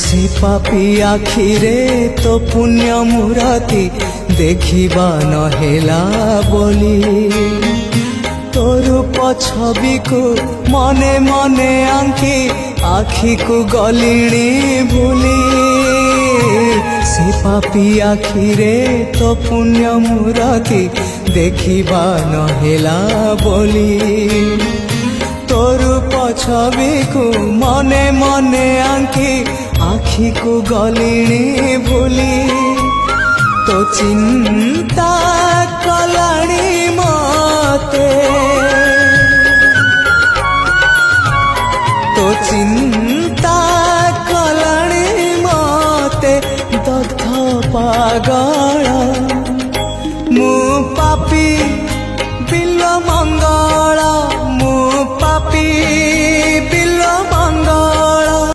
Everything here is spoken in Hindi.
से पापी आखिरे तो पुण्य मुराती देखिबा नहेला बोली तोर छवि को मने मने आंकी आखि को गलिणी भूली से पापी आखिरे तो पुण्य मुराती देखिबा नहेला बोली तोर छवि को मने मने आंकी आखि को गलिणी भूली तो चिंता कलाणी मते तो चिंता